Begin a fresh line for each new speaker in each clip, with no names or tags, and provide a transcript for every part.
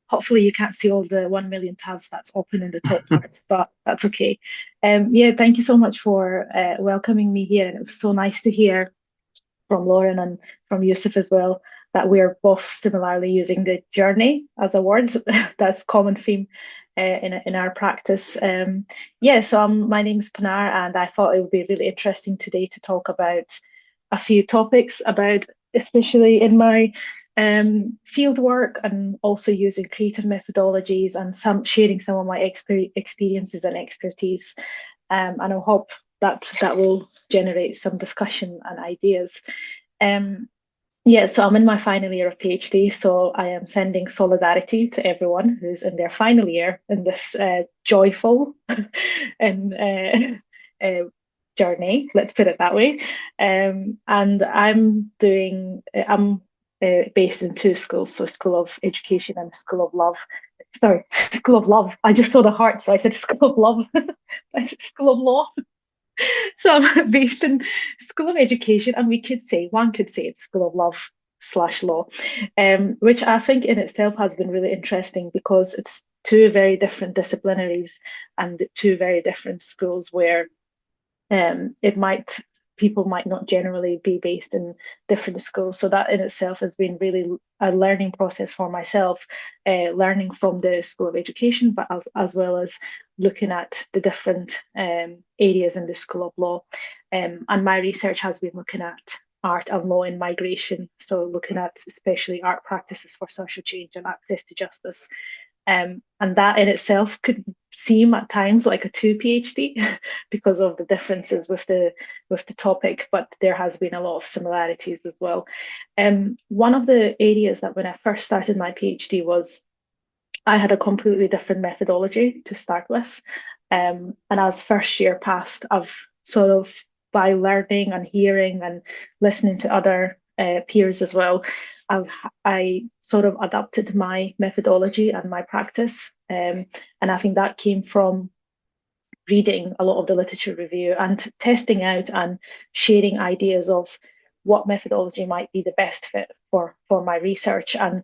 hopefully you can't see all the 1 million tabs that's open in the top part, but that's okay. Yeah, thank you so much for welcoming me here. And it was so nice to hear from Lauren and from Yusuf as well that we're both similarly using the journey as a word. That's common theme in our practice. Yeah, so my name's Pinar, and I thought it would be really interesting today to talk about a few topics about, especially in my field work, and also using creative methodologies and some sharing some of my experiences and expertise. And I hope that will generate some discussion and ideas. Um, yeah, so I'm in my final year of PhD, so I am sending solidarity to everyone who's in their final year in this joyful and journey. Let's put it that way. And I'm based in two schools, so School of Education and School of Love. Sorry, School of Love. I just saw the heart, so I said School of Love. I said School of Law. So I'm based in School of Education, and one could say it's School of Love slash law, which I think in itself has been really interesting because it's two very different disciplinaries and two very different schools where it might people might not generally be based in different schools. So that in itself has been really a learning process for myself, learning from the School of Education, but as well as looking at the different areas in the School of Law. And my research has been looking at art and law in migration, so looking at especially art practices for social change and access to justice. And that in itself could seem at times like a two PhD because of the differences with the topic, but there has been a lot of similarities as well. One of the areas that when I first started my PhD was I had a completely different methodology to start with. And as first year passed, I've sort of by learning and hearing and listening to other peers as well, I've I sort of adapted my methodology and my practice. And I think that came from reading a lot of the literature review and testing out and sharing ideas of what methodology might be the best fit for my research, and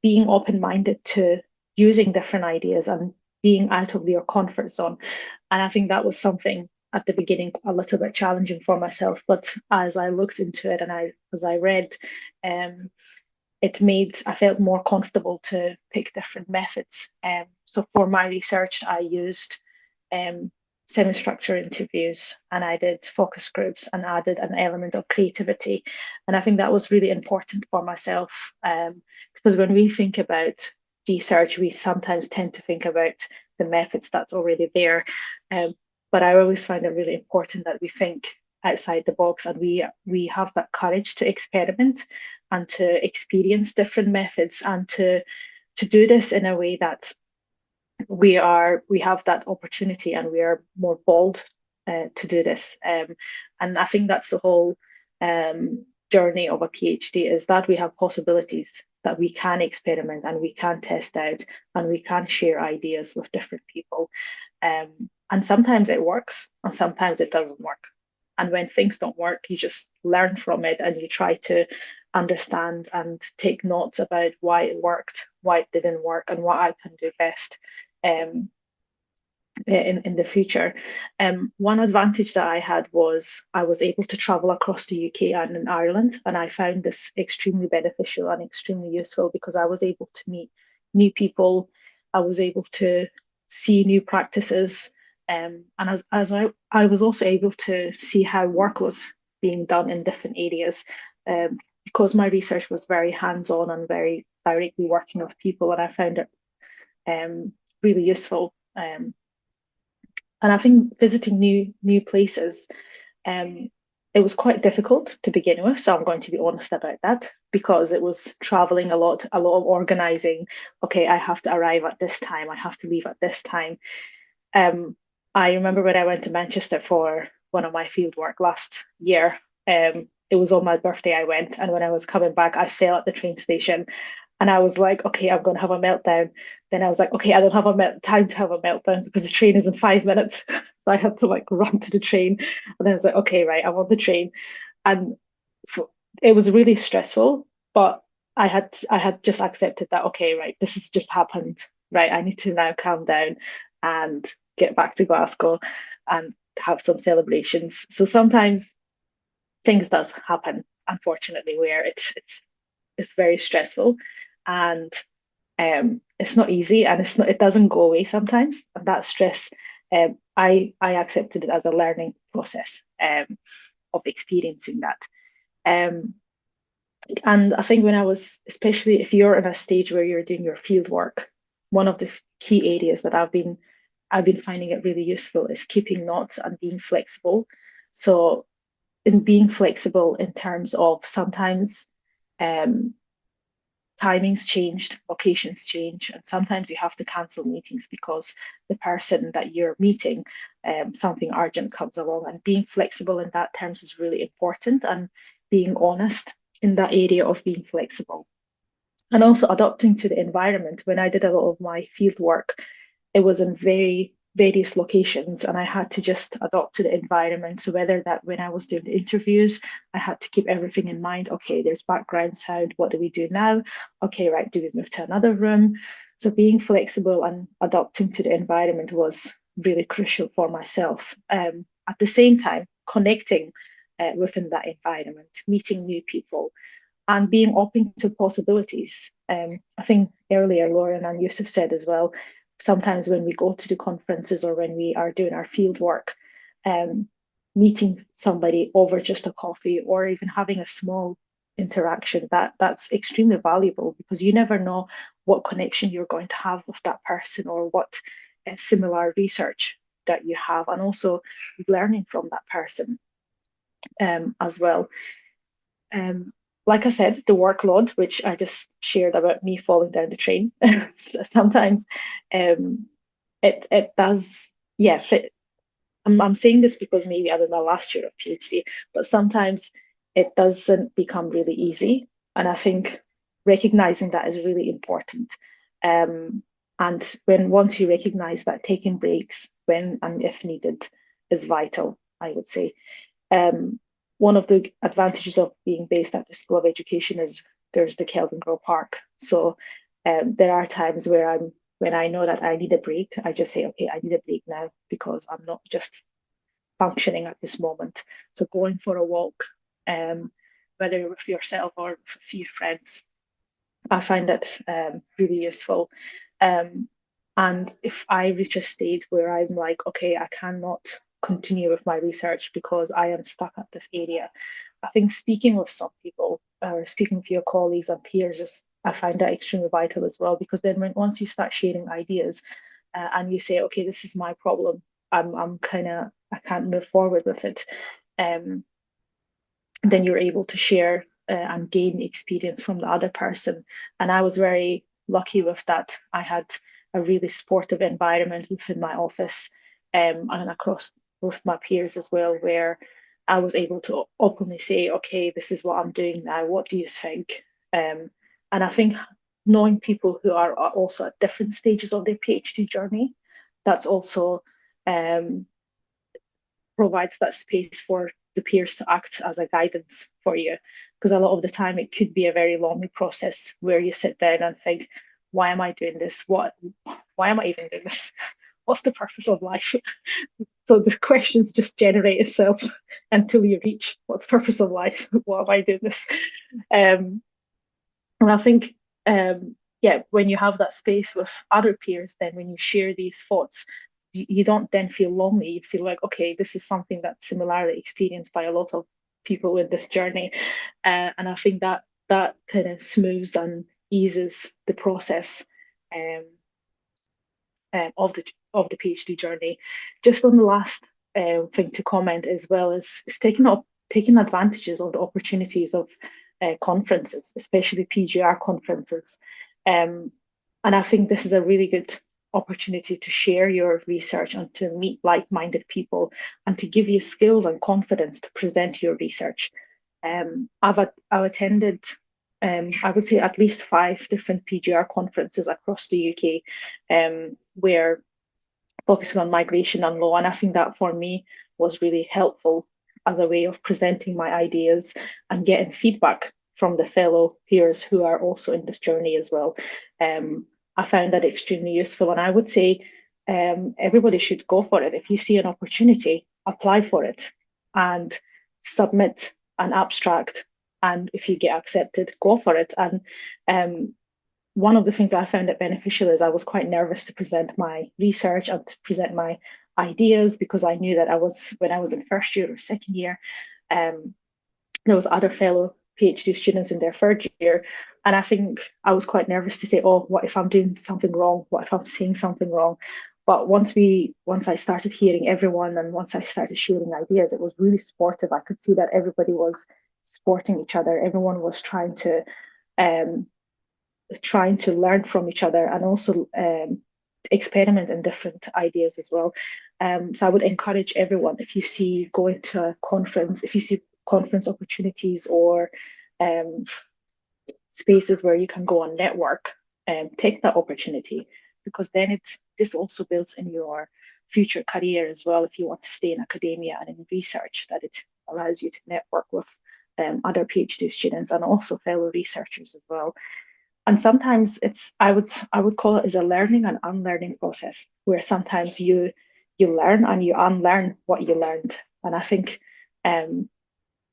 being open-minded to using different ideas and being out of your comfort zone. And I think that was something at the beginning a little bit challenging for myself, but as I looked into it and as I read, um, I felt more comfortable to pick different methods. So for my research, I used um, semi-structured interviews, and I did focus groups and added an element of creativity. And I think that was really important for myself, because when we think about research, we sometimes tend to think about the methods that's already there. Um, but I always find it really important that we think outside the box, and we have that courage to experiment and to experience different methods, and to do this in a way that we have that opportunity and we are more bold to do this. And I think that's the whole journey of a PhD, is that we have possibilities that we can experiment and we can test out and we can share ideas with different people. And sometimes it works and sometimes it doesn't work. And when things don't work, you just learn from it and you try to understand and take notes about why it worked, why it didn't work, and what I can do best um, in the future. One advantage that I had was I was able to travel across the UK and in Ireland, and I found this extremely beneficial and extremely useful because I was able to meet new people, I was able to see new practices, and I was also able to see how work was being done in different areas. Because my research was very hands-on and very directly working with people, and I found it really useful. And I think visiting new places, um, it was quite difficult to begin with. So I'm going to be honest about that because it was traveling a lot of organizing. Okay, I have to arrive at this time. I have to leave at this time. Um, I remember when I went to Manchester for one of my field work last year. It was on my birthday I went, and when I was coming back, I fell at the train station, and I was like, okay, I'm going to have a meltdown. Then I was like, okay, I don't have time to have a meltdown because the train is in 5 minutes. So I had to like run to the train, and then I was like, okay, right, I'm on the train, and it was really stressful, but I had just accepted that, okay, right, this has just happened, right? I need to now calm down and get back to Glasgow and have some celebrations. So sometimes things does happen, unfortunately, where it's very stressful and it's not easy and it doesn't go away sometimes. And that stress, I accepted it as a learning process of experiencing that. Um, and I think when I was, especially if you're in a stage where you're doing your field work, one of the key areas that I've been finding it really useful is keeping notes and being flexible. So in being flexible in terms of sometimes um, timings changed, locations change, and sometimes you have to cancel meetings because the person that you're meeting, something urgent comes along. And being flexible in that terms is really important, and being honest in that area of being flexible. And also adapting to the environment. When I did a lot of my field work, it was in very various locations and I had to just adapt to the environment. So whether that when I was doing the interviews, I had to keep everything in mind. Okay, there's background sound. What do we do now? Okay, right, do we move to another room? So being flexible and adapting to the environment was really crucial for myself. At the same time, connecting within that environment, meeting new people, and being open to possibilities. I think earlier Lauren and Yusuf said as well, sometimes when we go to the conferences or when we are doing our field work, um, meeting somebody over just a coffee or even having a small interaction, that's extremely valuable because you never know what connection you're going to have with that person or what similar research that you have, and also learning from that person as well. Um, like I said, the workload, which I just shared about me falling down the train, sometimes um, it does, yeah. I'm saying this because maybe I'm in my last year of PhD, but sometimes it doesn't become really easy, and I think recognizing that is really important. Um, and when once you recognize that, taking breaks when and if needed is vital, I would say. Um, One of the advantages of being based at the School of Education is there's the Kelvingrove Park. So there are times where when I know that I need a break, I just say, okay, I need a break now because I'm not just functioning at this moment. So going for a walk, whether with yourself or with a few friends, I find it really useful. Um, and if I reach a state where I'm like, okay, I cannot continue with my research because I am stuck at this area, I think speaking with some people or speaking with your colleagues and peers is I find that extremely vital as well because then once you start sharing ideas and you say, okay, this is my problem, I'm kind of I can't move forward with it. Um, then you're able to share and gain experience from the other person. And I was very lucky with that. I had a really supportive environment within my office and across with my peers as well, where I was able to openly say, okay, this is what I'm doing now. What do you think? And I think knowing people who are also at different stages of their PhD journey, that's also um, provides that space for the peers to act as a guidance for you. Because a lot of the time it could be a very lonely process where you sit down and think, why am I doing this? Why am I even doing this? What's the purpose of life? So the questions just generate itself until you reach what's the purpose of life? Why am I doing this? And I think yeah, when you have that space with other peers, then when you share these thoughts, you don't then feel lonely. You feel like, okay, this is something that's similarly experienced by a lot of people in this journey. And I think that that kind of smooths and eases the process um, of the PhD journey. Just on the last thing to comment as well is taking advantages of the opportunities of conferences, especially PGR conferences. Um, and I think this is a really good opportunity to share your research and to meet like-minded people and to give you skills and confidence to present your research. I've attended, I would say, at least five different PGR conferences across the UK, where focusing on migration and law. And I think that for me was really helpful as a way of presenting my ideas and getting feedback from the fellow peers who are also in this journey as well. I found that extremely useful, and I would say everybody should go for it. If you see an opportunity, apply for it and submit an abstract. And if you get accepted, go for it. And one of the things I found it beneficial is I was quite nervous to present my research and to present my ideas, because I knew that when I was in first year or second year, there was other fellow PhD students in their third year. And I think I was quite nervous to say, oh, what if I'm doing something wrong? What if I'm saying something wrong? But once I started hearing everyone, and once I started sharing ideas, it was really supportive. I could see that everybody was supporting each other. Everyone was um, trying to learn from each other, and also experiment in different ideas as well. So I would encourage everyone, if you see going to a conference, if you see conference opportunities or um, spaces where you can go and network, take that opportunity, because then this also builds in your future career as well. If you want to stay in academia and in research, that it allows you to network with other PhD students and also fellow researchers as well. And sometimes I would call it as a learning and unlearning process, where sometimes you learn and you unlearn what you learned. And I think um,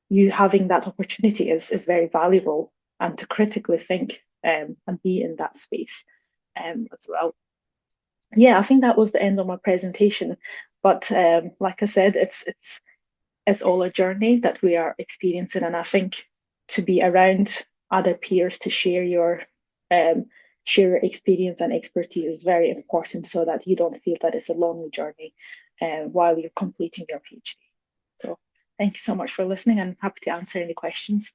you having that opportunity is very valuable, and to critically think and be in that space as well. Yeah, I think that was the end of my presentation. But like I said, it's all a journey that we are experiencing, and I think to be around other peers to um, share your experience and expertise is very important, so that you don't feel that it's a lonely journey while you're completing your PhD. So thank you so much for listening, and I'm happy to answer any questions.